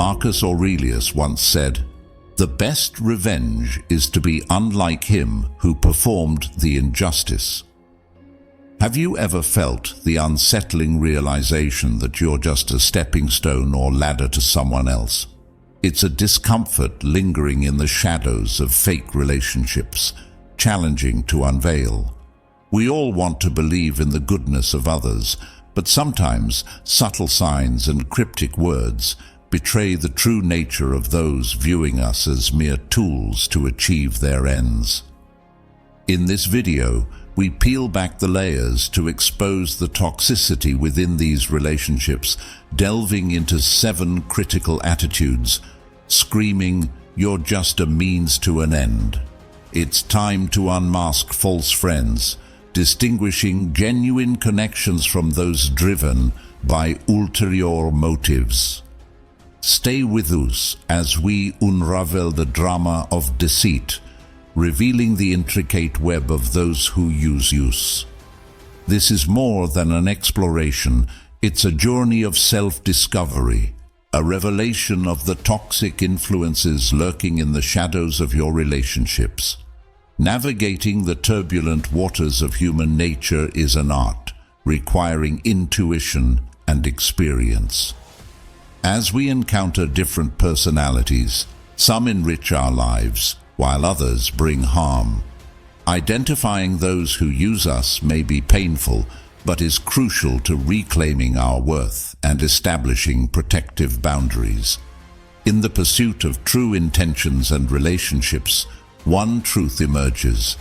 Marcus Aurelius once said, "The best revenge is to be unlike him who performed the injustice." Have you ever felt the unsettling realization that you're just a stepping stone or ladder to someone else? It's a discomfort lingering in the shadows of fake relationships, challenging to unveil. We all want to believe in the goodness of others, but sometimes subtle signs and cryptic words betray the true nature of those viewing us as mere tools to achieve their ends. In this video, we peel back the layers to expose the toxicity within these relationships, delving into 7 critical attitudes, screaming, "You're just a means to an end." It's time to unmask false friends, distinguishing genuine connections from those driven by ulterior motives. Stay with us as we unravel the drama of deceit, revealing the intricate web of those who use us. This is more than an exploration, it's a journey of self-discovery, a revelation of the toxic influences lurking in the shadows of your relationships. Navigating the turbulent waters of human nature is an art, requiring intuition and experience. As we encounter different personalities, some enrich our lives, while others bring harm. Identifying those who use us may be painful, but is crucial to reclaiming our worth and establishing protective boundaries. In the pursuit of true intentions and relationships, one truth emerges: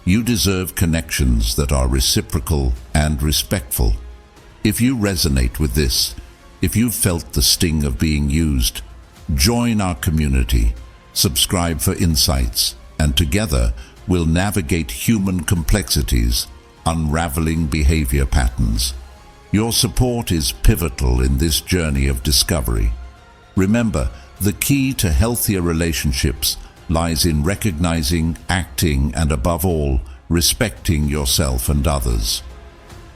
you deserve connections that are reciprocal and respectful. If you resonate with this, if you've felt the sting of being used, join our community, subscribe for insights, and together we'll navigate human complexities, unraveling behavior patterns. Your support is pivotal in this journey of discovery. Remember, the key to healthier relationships lies in recognizing, acting, and above all, respecting yourself and others.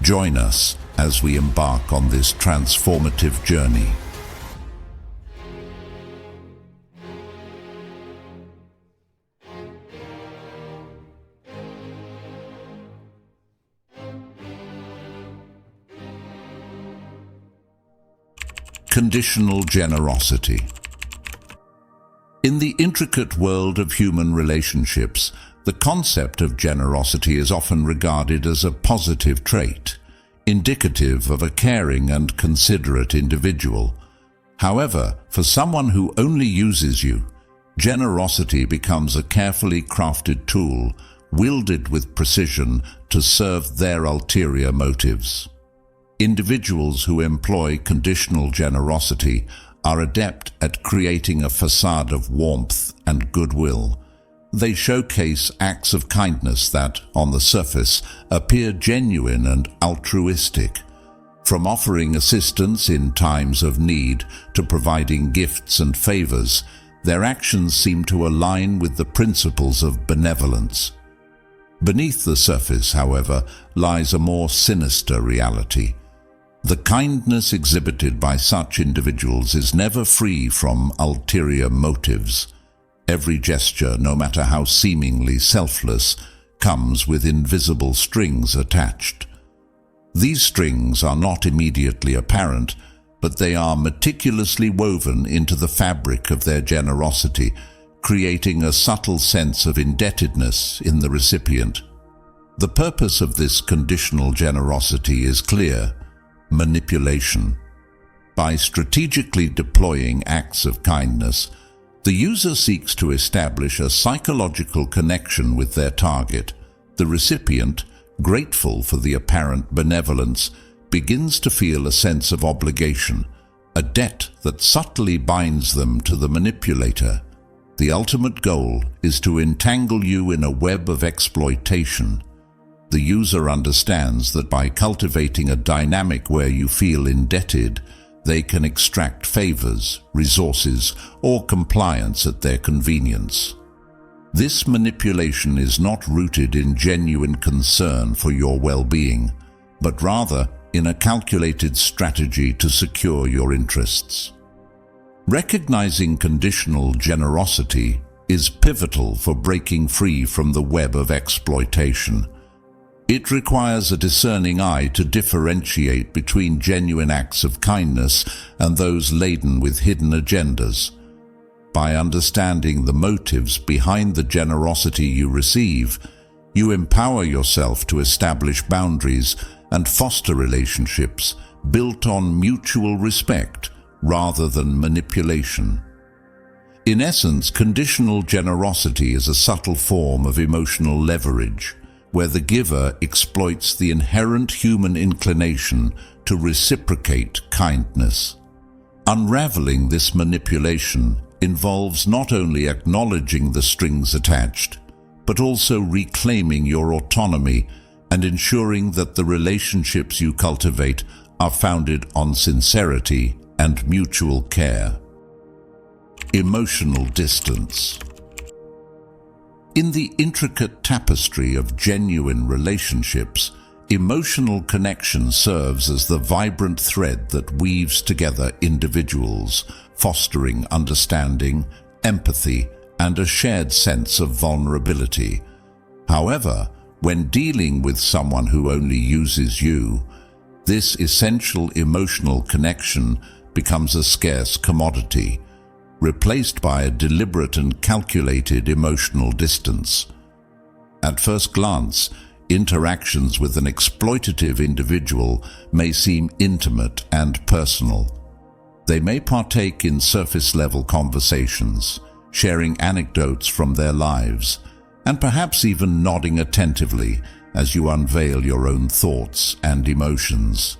Join us as we embark on this transformative journey. Conditional generosity. In the intricate world of human relationships, the concept of generosity is often regarded as a positive trait, indicative of a caring and considerate individual. However, for someone who only uses you, generosity becomes a carefully crafted tool, wielded with precision to serve their ulterior motives. Individuals who employ conditional generosity are adept at creating a facade of warmth and goodwill. They showcase acts of kindness that, on the surface, appear genuine and altruistic. From offering assistance in times of need to providing gifts and favors, their actions seem to align with the principles of benevolence. Beneath the surface, however, lies a more sinister reality. The kindness exhibited by such individuals is never free from ulterior motives. Every gesture, no matter how seemingly selfless, comes with invisible strings attached. These strings are not immediately apparent, but they are meticulously woven into the fabric of their generosity, creating a subtle sense of indebtedness in the recipient. The purpose of this conditional generosity is clear: manipulation. By strategically deploying acts of kindness, the user seeks to establish a psychological connection with their target. The recipient, grateful for the apparent benevolence, begins to feel a sense of obligation, a debt that subtly binds them to the manipulator. The ultimate goal is to entangle you in a web of exploitation. The user understands that by cultivating a dynamic where you feel indebted, they can extract favors, resources, or compliance at their convenience. This manipulation is not rooted in genuine concern for your well-being, but rather in a calculated strategy to secure your interests. Recognizing conditional generosity is pivotal for breaking free from the web of exploitation. It requires a discerning eye to differentiate between genuine acts of kindness and those laden with hidden agendas. By understanding the motives behind the generosity you receive, you empower yourself to establish boundaries and foster relationships built on mutual respect rather than manipulation. In essence, conditional generosity is a subtle form of emotional leverage, where the giver exploits the inherent human inclination to reciprocate kindness. Unraveling this manipulation involves not only acknowledging the strings attached, but also reclaiming your autonomy and ensuring that the relationships you cultivate are founded on sincerity and mutual care. Emotional distance. In the intricate tapestry of genuine relationships, emotional connection serves as the vibrant thread that weaves together individuals, fostering understanding, empathy, and a shared sense of vulnerability. However, when dealing with someone who only uses you, this essential emotional connection becomes a scarce commodity, replaced by a deliberate and calculated emotional distance. At first glance, interactions with an exploitative individual may seem intimate and personal. They may partake in surface-level conversations, sharing anecdotes from their lives, and perhaps even nodding attentively as you unveil your own thoughts and emotions.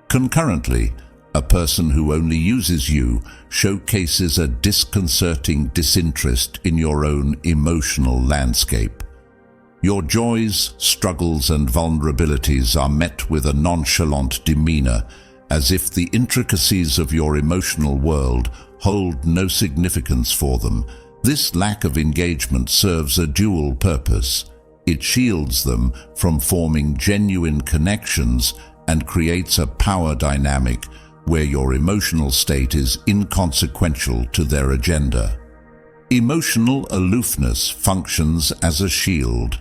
Concurrently, a person who only uses you showcases a disconcerting disinterest in your own emotional landscape. Your joys, struggles, and vulnerabilities are met with a nonchalant demeanor, as if the intricacies of your emotional world hold no significance for them. This lack of engagement serves a dual purpose. It shields them from forming genuine connections and creates a power dynamic where your emotional state is inconsequential to their agenda. Emotional aloofness functions as a shield,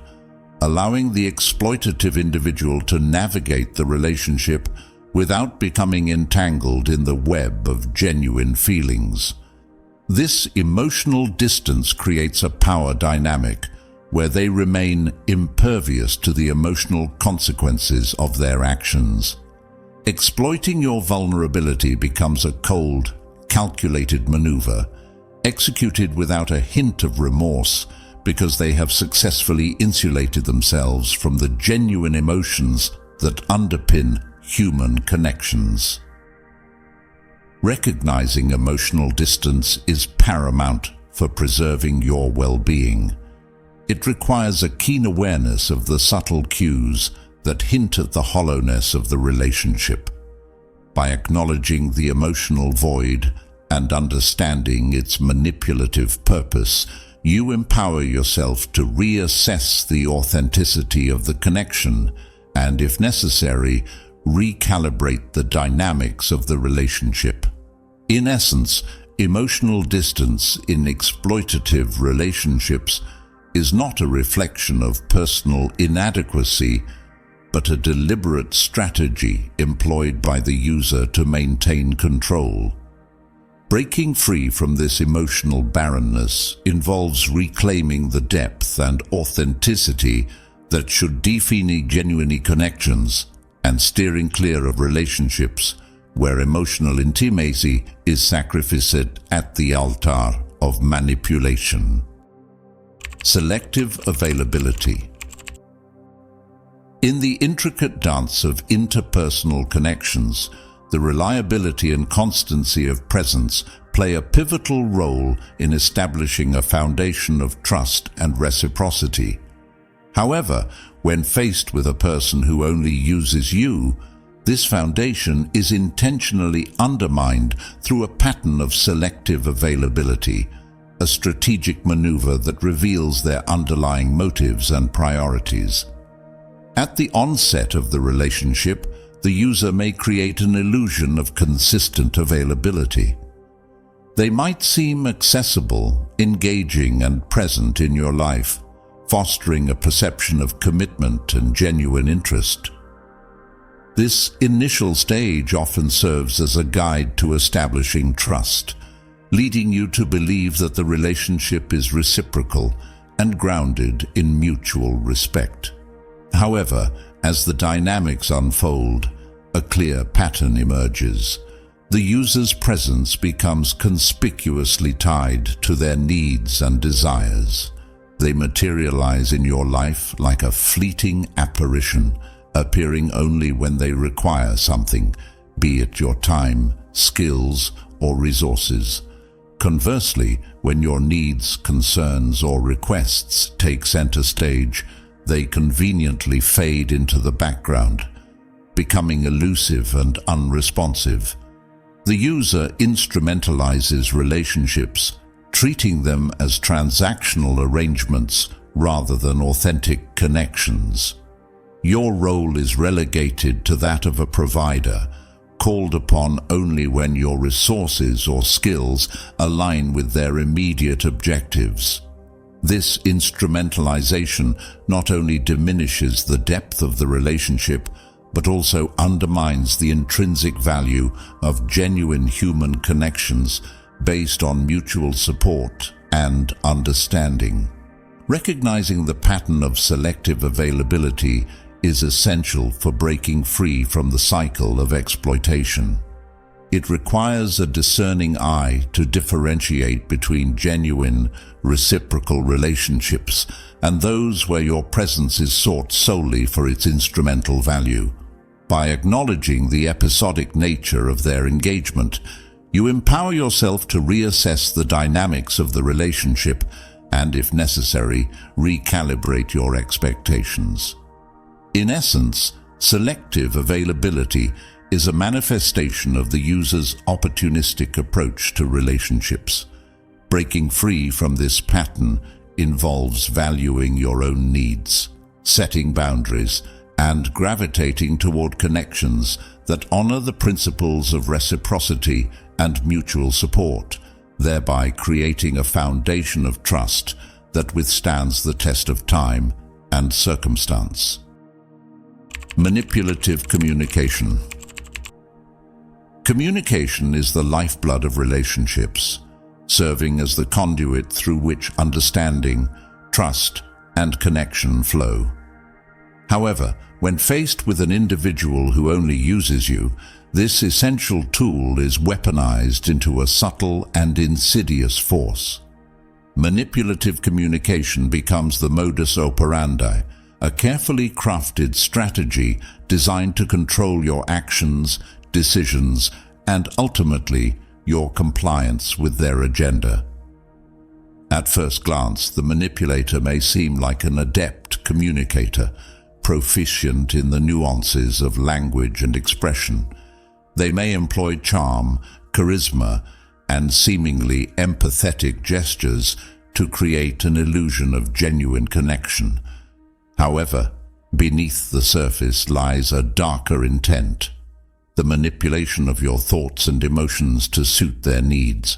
allowing the exploitative individual to navigate the relationship without becoming entangled in the web of genuine feelings. This emotional distance creates a power dynamic where they remain impervious to the emotional consequences of their actions. Exploiting your vulnerability becomes a cold, calculated maneuver, executed without a hint of remorse because they have successfully insulated themselves from the genuine emotions that underpin human connections. Recognizing emotional distance is paramount for preserving your well-being. It requires a keen awareness of the subtle cues that hint at the hollowness of the relationship. By acknowledging the emotional void and understanding its manipulative purpose, you empower yourself to reassess the authenticity of the connection and, if necessary, recalibrate the dynamics of the relationship. In essence, emotional distance in exploitative relationships is not a reflection of personal inadequacy, but a deliberate strategy employed by the user to maintain control. Breaking free from this emotional barrenness involves reclaiming the depth and authenticity that should define genuine connections and steering clear of relationships where emotional intimacy is sacrificed at the altar of manipulation. Selective availability. In the intricate dance of interpersonal connections, the reliability and constancy of presence play a pivotal role in establishing a foundation of trust and reciprocity. However, when faced with a person who only uses you, this foundation is intentionally undermined through a pattern of selective availability, a strategic maneuver that reveals their underlying motives and priorities. At the onset of the relationship, the user may create an illusion of consistent availability. They might seem accessible, engaging, and present in your life, fostering a perception of commitment and genuine interest. This initial stage often serves as a guide to establishing trust, leading you to believe that the relationship is reciprocal and grounded in mutual respect. However, as the dynamics unfold, a clear pattern emerges. The user's presence becomes conspicuously tied to their needs and desires. They materialize in your life like a fleeting apparition, appearing only when they require something, be it your time, skills, or resources. Conversely, when your needs, concerns, or requests take center stage, they conveniently fade into the background, becoming elusive and unresponsive. The user instrumentalizes relationships, treating them as transactional arrangements rather than authentic connections. Your role is relegated to that of a provider, called upon only when your resources or skills align with their immediate objectives. This instrumentalization not only diminishes the depth of the relationship, but also undermines the intrinsic value of genuine human connections based on mutual support and understanding. Recognizing the pattern of selective availability is essential for breaking free from the cycle of exploitation. It requires a discerning eye to differentiate between genuine, reciprocal relationships and those where your presence is sought solely for its instrumental value. By acknowledging the episodic nature of their engagement, you empower yourself to reassess the dynamics of the relationship and, if necessary, recalibrate your expectations. In essence, selective availability is a manifestation of the user's opportunistic approach to relationships. Breaking free from this pattern involves valuing your own needs, setting boundaries, and gravitating toward connections that honor the principles of reciprocity and mutual support, thereby creating a foundation of trust that withstands the test of time and circumstance. Manipulative communication. Communication is the lifeblood of relationships, serving as the conduit through which understanding, trust, and connection flow. However, when faced with an individual who only uses you, this essential tool is weaponized into a subtle and insidious force. Manipulative communication becomes the modus operandi, a carefully crafted strategy designed to control your actions, decisions, and ultimately your compliance with their agenda. At first glance, the manipulator may seem like an adept communicator, proficient in the nuances of language and expression. They may employ charm, charisma, and seemingly empathetic gestures to create an illusion of genuine connection. However, beneath the surface lies a darker intent, the manipulation of your thoughts and emotions to suit their needs.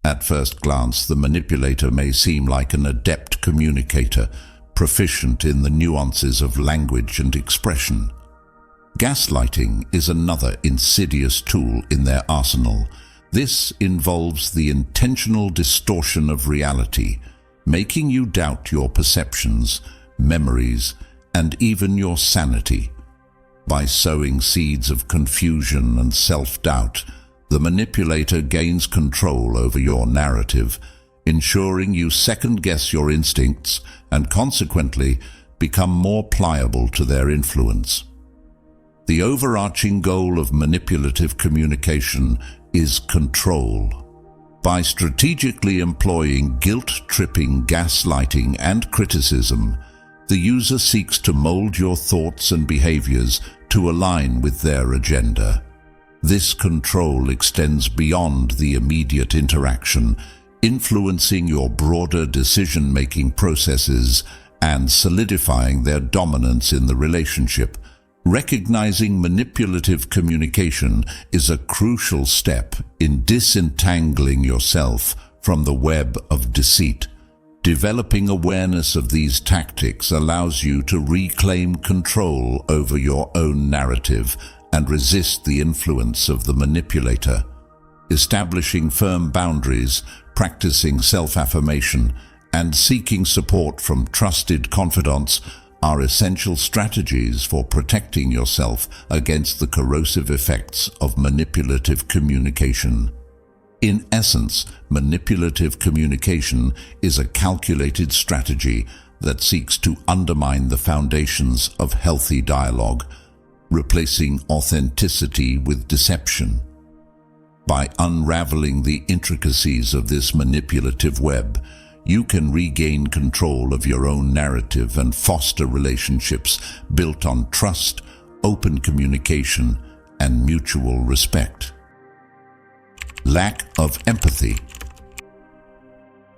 At first glance, the manipulator may seem like an adept communicator, proficient in the nuances of language and expression. Gaslighting is another insidious tool in their arsenal. This involves the intentional distortion of reality, making you doubt your perceptions, memories, and even your sanity. By sowing seeds of confusion and self-doubt, the manipulator gains control over your narrative, ensuring you second-guess your instincts and consequently become more pliable to their influence. The overarching goal of manipulative communication is control. By strategically employing guilt-tripping, gaslighting, and criticism, the user seeks to mold your thoughts and behaviors to align with their agenda. This control extends beyond the immediate interaction, influencing your broader decision-making processes and solidifying their dominance in the relationship, Recognizing manipulative communication is a crucial step in disentangling yourself from the web of deceit. Developing awareness of these tactics allows you to reclaim control over your own narrative and resist the influence of the manipulator. Establishing firm boundaries, practicing self-affirmation, and seeking support from trusted confidants are essential strategies for protecting yourself against the corrosive effects of manipulative communication. In essence, manipulative communication is a calculated strategy that seeks to undermine the foundations of healthy dialogue, replacing authenticity with deception. By unraveling the intricacies of this manipulative web, you can regain control of your own narrative and foster relationships built on trust, open communication, and mutual respect. Lack of empathy.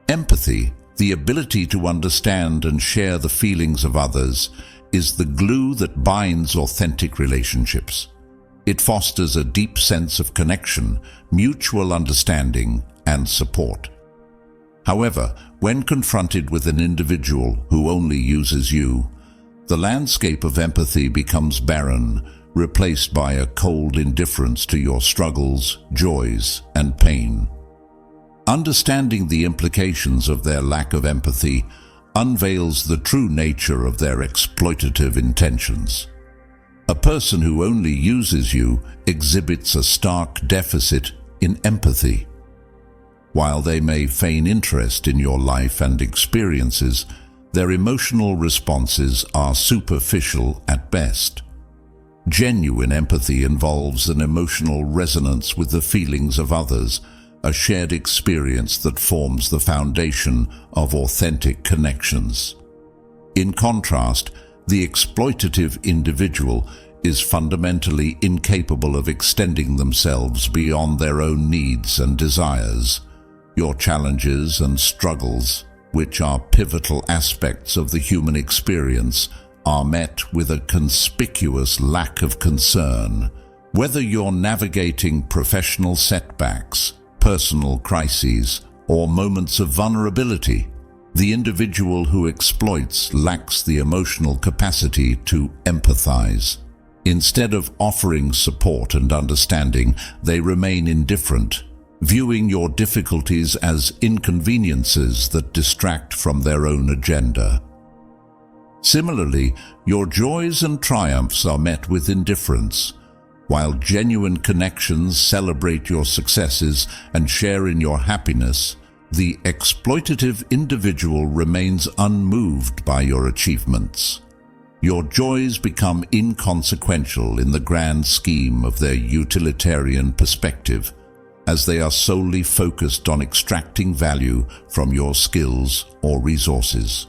Empathy, the ability to understand and share the feelings of others, is the glue that binds authentic relationships. It fosters a deep sense of connection, mutual understanding, and support. However, when confronted with an individual who only uses you, the landscape of empathy becomes barren, replaced by a cold indifference to your struggles, joys, and pain. Understanding the implications of their lack of empathy unveils the true nature of their exploitative intentions. A person who only uses you exhibits a stark deficit in empathy. While they may feign interest in your life and experiences, their emotional responses are superficial at best. Genuine empathy involves an emotional resonance with the feelings of others, a shared experience that forms the foundation of authentic connections. In contrast, the exploitative individual is fundamentally incapable of extending themselves beyond their own needs and desires. Your challenges and struggles, which are pivotal aspects of the human experience, are met with a conspicuous lack of concern. Whether you're navigating professional setbacks, personal crises, or moments of vulnerability, the individual who exploits lacks the emotional capacity to empathize. Instead of offering support and understanding, they remain indifferent, viewing your difficulties as inconveniences that distract from their own agenda. Similarly, your joys and triumphs are met with indifference. While genuine connections celebrate your successes and share in your happiness, the exploitative individual remains unmoved by your achievements. Your joys become inconsequential in the grand scheme of their utilitarian perspective, as they are solely focused on extracting value from your skills or resources.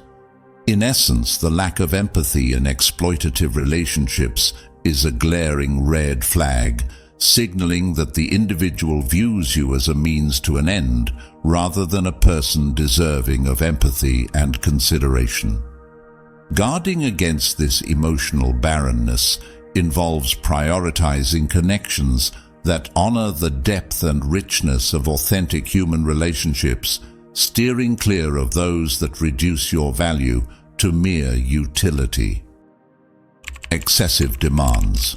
In essence, the lack of empathy in exploitative relationships is a glaring red flag, signaling that the individual views you as a means to an end rather than a person deserving of empathy and consideration. Guarding against this emotional barrenness involves prioritizing connections that honor the depth and richness of authentic human relationships, steering clear of those that reduce your value to mere utility. Excessive demands.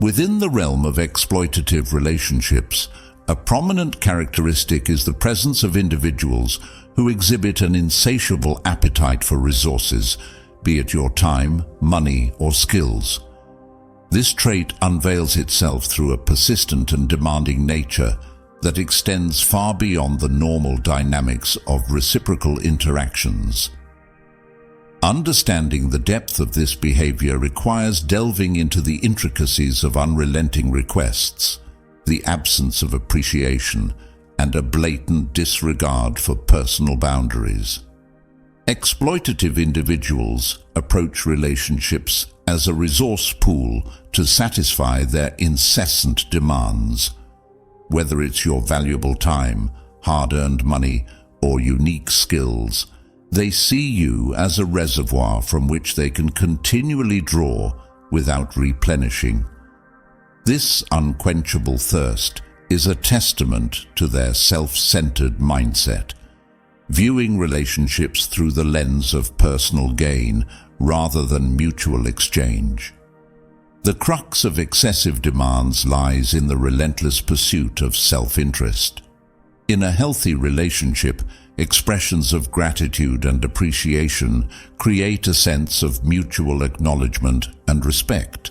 Within the realm of exploitative relationships, a prominent characteristic is the presence of individuals who exhibit an insatiable appetite for resources, be it your time, money, or skills. This trait unveils itself through a persistent and demanding nature that extends far beyond the normal dynamics of reciprocal interactions. Understanding the depth of this behavior requires delving into the intricacies of unrelenting requests, the absence of appreciation, and a blatant disregard for personal boundaries. Exploitative individuals approach relationships as a resource pool to satisfy their incessant demands. Whether it's your valuable time, hard-earned money, or unique skills, they see you as a reservoir from which they can continually draw, without replenishing. This unquenchable thirst is a testament to their self-centered mindset, viewing relationships through the lens of personal gain rather than mutual exchange. The crux of excessive demands lies in the relentless pursuit of self-interest. In a healthy relationship, expressions of gratitude and appreciation create a sense of mutual acknowledgement and respect.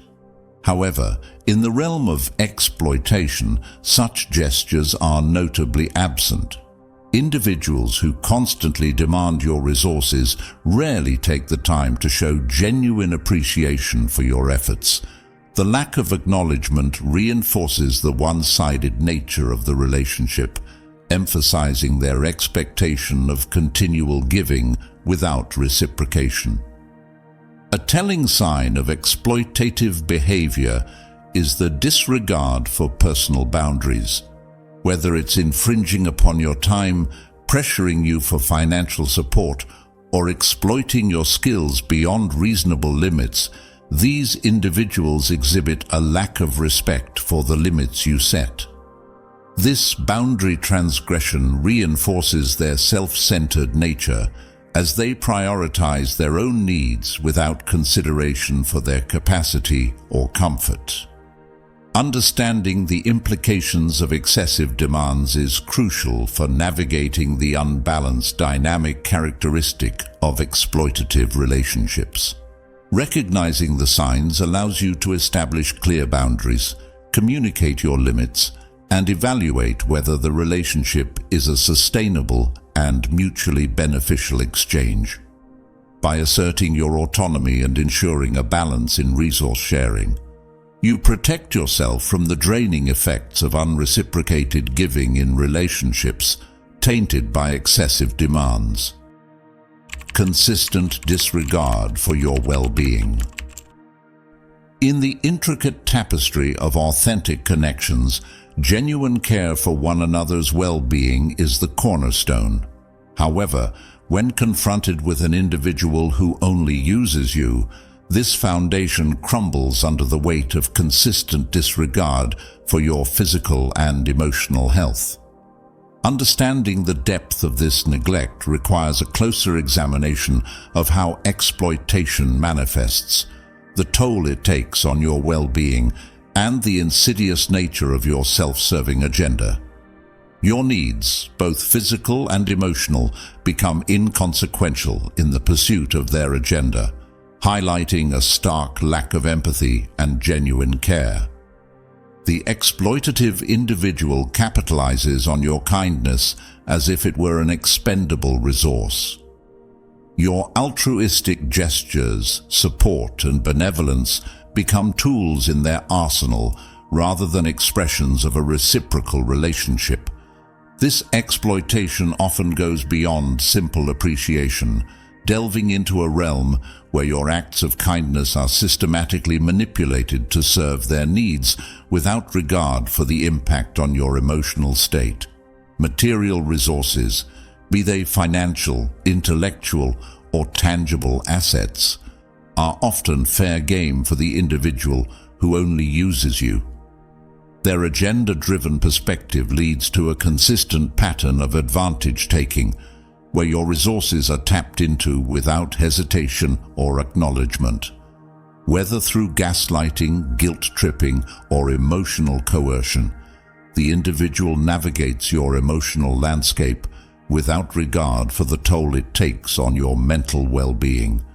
However, in the realm of exploitation, such gestures are notably absent. Individuals who constantly demand your resources rarely take the time to show genuine appreciation for your efforts. The lack of acknowledgement reinforces the one-sided nature of the relationship, emphasizing their expectation of continual giving without reciprocation. A telling sign of exploitative behavior is the disregard for personal boundaries. Whether it's infringing upon your time, pressuring you for financial support, or exploiting your skills beyond reasonable limits, these individuals exhibit a lack of respect for the limits you set. This boundary transgression reinforces their self-centered nature, as they prioritize their own needs without consideration for their capacity or comfort. Understanding the implications of excessive demands is crucial for navigating the unbalanced dynamic characteristic of exploitative relationships. Recognizing the signs allows you to establish clear boundaries, communicate your limits, and evaluate whether the relationship is a sustainable and mutually beneficial exchange. By asserting your autonomy and ensuring a balance in resource sharing, you protect yourself from the draining effects of unreciprocated giving in relationships tainted by excessive demands. Consistent disregard for your well-being. In the intricate tapestry of authentic connections, genuine care for one another's well-being is the cornerstone. However, when confronted with an individual who only uses you, this foundation crumbles under the weight of consistent disregard for your physical and emotional health. Understanding the depth of this neglect requires a closer examination of how exploitation manifests, the toll it takes on your well-being, and the insidious nature of your self-serving agenda. Your needs, both physical and emotional, become inconsequential in the pursuit of their agenda, highlighting a stark lack of empathy and genuine care. The exploitative individual capitalizes on your kindness as if it were an expendable resource. Your altruistic gestures, support, and benevolence become tools in their arsenal rather than expressions of a reciprocal relationship. This exploitation often goes beyond simple appreciation, delving into a realm where your acts of kindness are systematically manipulated to serve their needs without regard for the impact on your emotional state. Material resources, be they financial, intellectual, or tangible assets, are often fair game for the individual who only uses you. Their agenda-driven perspective leads to a consistent pattern of advantage-taking, where your resources are tapped into without hesitation or acknowledgement. Whether through gaslighting, guilt-tripping, or emotional coercion, the individual navigates your emotional landscape without regard for the toll it takes on your mental well-being.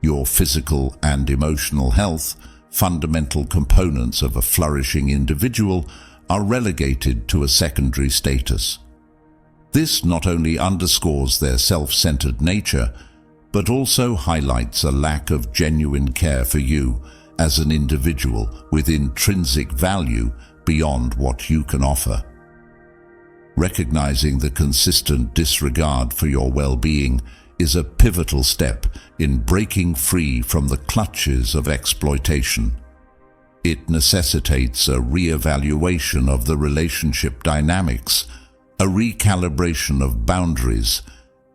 Your physical and emotional health, fundamental components of a flourishing individual, are relegated to a secondary status. This not only underscores their self-centered nature, but also highlights a lack of genuine care for you as an individual with intrinsic value beyond what you can offer. Recognizing the consistent disregard for your well-being is a pivotal step in breaking free from the clutches of exploitation. It necessitates a re-evaluation of the relationship dynamics, a recalibration of boundaries,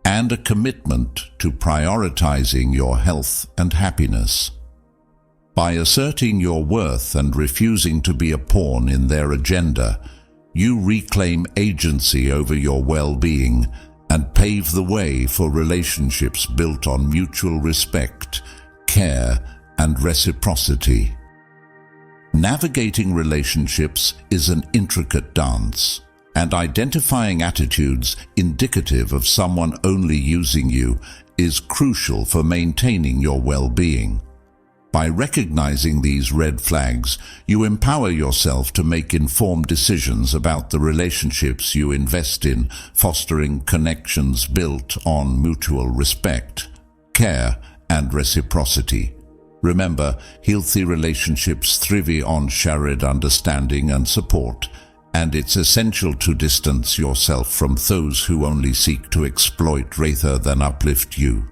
and a commitment to prioritizing your health and happiness. By asserting your worth and refusing to be a pawn in their agenda, you reclaim agency over your well-being and pave the way for relationships built on mutual respect, care, and reciprocity. Navigating relationships is an intricate dance, and identifying attitudes indicative of someone only using you is crucial for maintaining your well-being. By recognizing these red flags, you empower yourself to make informed decisions about the relationships you invest in, fostering connections built on mutual respect, care, and reciprocity. Remember, healthy relationships thrive on shared understanding and support, and it's essential to distance yourself from those who only seek to exploit rather than uplift you.